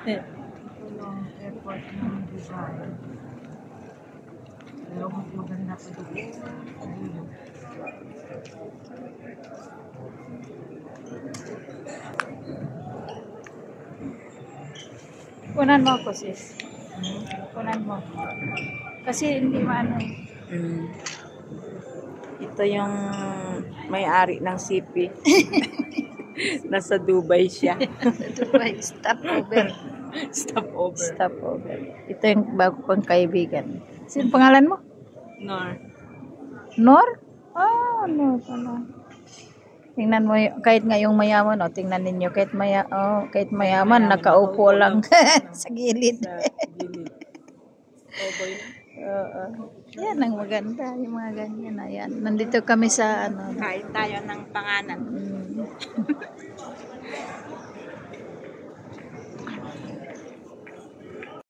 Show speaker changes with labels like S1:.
S1: Ito yung airport ng Dubai. Pero maganda pa doon.
S2: Kunan mo ako, sis. Kunan mo. Kasi hindi maano.
S1: Ito yung may-ari ng CP. Nasa Dubai siya.
S2: Dubai, stopover.
S1: Stopover.
S2: Stopover. Ito yung bago kong kaibigan. Sino pangalan mo?
S1: Nor.
S2: Nor? Ah, Nor pala. Tingnan mo, kahit ngayong mayaman, tingnan ninyo, kahit mayaman, nakaupo lang sa gilid.
S1: Sa gilid. Oboy na.
S2: Oo. Yan ang maganda, yung mga ganyan. Ayan. Nandito kami sa
S1: Kain tayo ng panganan.